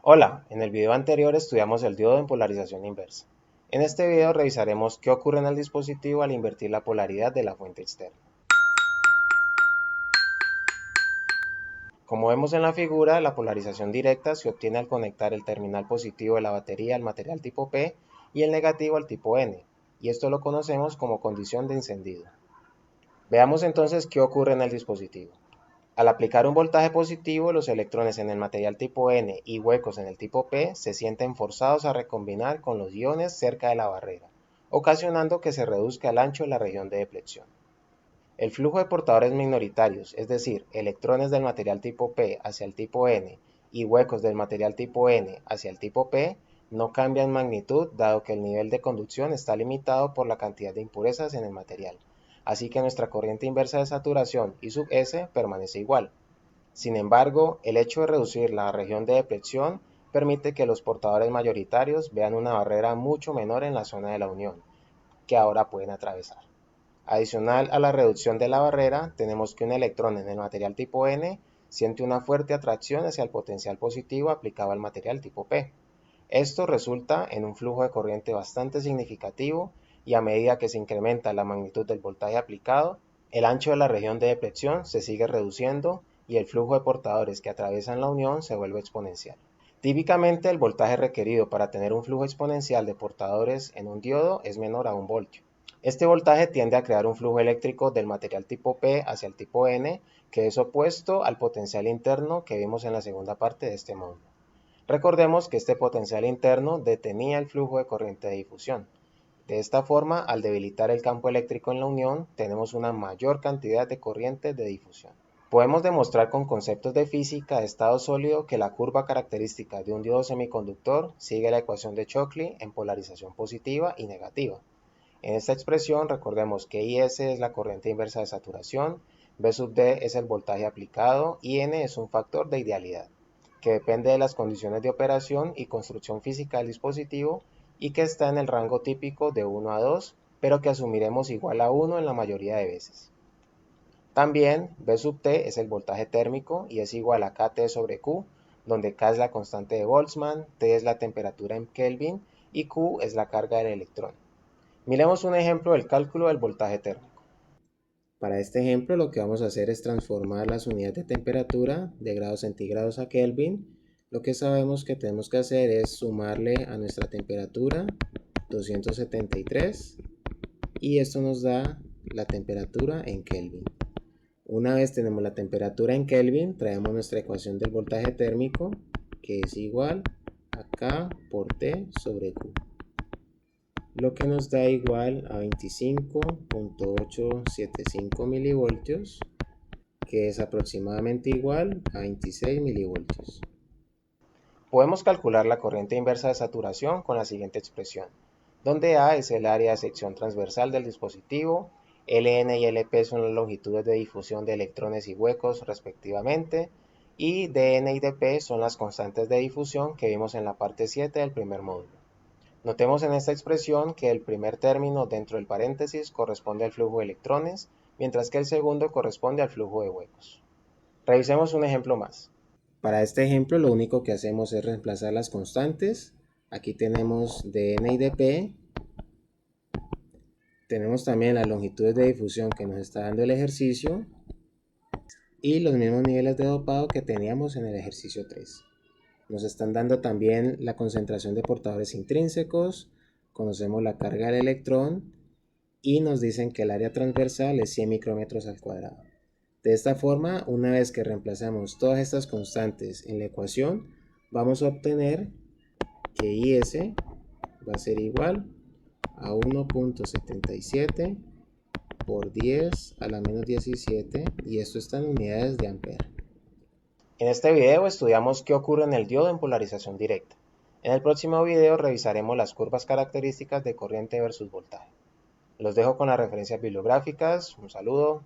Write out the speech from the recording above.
Hola, en el video anterior estudiamos el diodo en polarización inversa. En este video revisaremos qué ocurre en el dispositivo al invertir la polaridad de la fuente externa. Como vemos en la figura, la polarización directa se obtiene al conectar el terminal positivo de la batería al material tipo P y el negativo al tipo N, y esto lo conocemos como condición de encendido. Veamos entonces qué ocurre en el dispositivo. Al aplicar un voltaje positivo, los electrones en el material tipo N y huecos en el tipo P se sienten forzados a recombinar con los iones cerca de la barrera, ocasionando que se reduzca el ancho de la región de depleción. El flujo de portadores minoritarios, es decir, electrones del material tipo P hacia el tipo N y huecos del material tipo N hacia el tipo P, no cambia en magnitud dado que el nivel de conducción está limitado por la cantidad de impurezas en el material, así que nuestra corriente inversa de saturación I sub S permanece igual. Sin embargo, el hecho de reducir la región de depleción permite que los portadores mayoritarios vean una barrera mucho menor en la zona de la unión, que ahora pueden atravesar. Adicional a la reducción de la barrera, tenemos que un electrón en el material tipo N siente una fuerte atracción hacia el potencial positivo aplicado al material tipo P. Esto resulta en un flujo de corriente bastante significativo y a medida que se incrementa la magnitud del voltaje aplicado, el ancho de la región de depleción se sigue reduciendo y el flujo de portadores que atraviesan la unión se vuelve exponencial. Típicamente el voltaje requerido para tener un flujo exponencial de portadores en un diodo es menor a 1 voltio. Este voltaje tiende a crear un flujo eléctrico del material tipo P hacia el tipo N, que es opuesto al potencial interno que vimos en la segunda parte de este módulo. Recordemos que este potencial interno detenía el flujo de corriente de difusión. De esta forma, al debilitar el campo eléctrico en la unión, tenemos una mayor cantidad de corriente de difusión. Podemos demostrar con conceptos de física de estado sólido que la curva característica de un diodo semiconductor sigue la ecuación de Shockley en polarización positiva y negativa. En esta expresión recordemos que IS es la corriente inversa de saturación, V sub D es el voltaje aplicado y N es un factor de idealidad, que depende de las condiciones de operación y construcción física del dispositivo y que está en el rango típico de 1 a 2, pero que asumiremos igual a 1 en la mayoría de veces. También V sub T es el voltaje térmico y es igual a KT sobre Q, donde K es la constante de Boltzmann, T es la temperatura en Kelvin y Q es la carga del electrón. Miremos un ejemplo del cálculo del voltaje térmico. Para este ejemplo lo que vamos a hacer es transformar las unidades de temperatura de grados centígrados a Kelvin. Lo que sabemos que tenemos que hacer es sumarle a nuestra temperatura 273 y esto nos da la temperatura en Kelvin. Una vez tenemos la temperatura en Kelvin, traemos nuestra ecuación del voltaje térmico, que es igual a K por T sobre Q, lo que nos da igual a 25.875 milivoltios, que es aproximadamente igual a 26 milivoltios. Podemos calcular la corriente inversa de saturación con la siguiente expresión, donde A es el área de sección transversal del dispositivo, Ln y Lp son las longitudes de difusión de electrones y huecos respectivamente, y Dn y Dp son las constantes de difusión que vimos en la parte 7 del primer módulo. Notemos en esta expresión que el primer término dentro del paréntesis corresponde al flujo de electrones, mientras que el segundo corresponde al flujo de huecos. Revisemos un ejemplo más. Para este ejemplo lo único que hacemos es reemplazar las constantes. Aquí tenemos dn y dp. Tenemos también las longitudes de difusión que nos está dando el ejercicio y los mismos niveles de dopado que teníamos en el ejercicio 3. Nos están dando también la concentración de portadores intrínsecos, conocemos la carga del electrón y nos dicen que el área transversal es 100 micrómetros al cuadrado. De esta forma, una vez que reemplazamos todas estas constantes en la ecuación, vamos a obtener que IS va a ser igual a 1.77 por 10 a la menos 17 y esto está en unidades de ampere. En este video estudiamos qué ocurre en el diodo en polarización directa. En el próximo video revisaremos las curvas características de corriente versus voltaje. Los dejo con las referencias bibliográficas. Un saludo.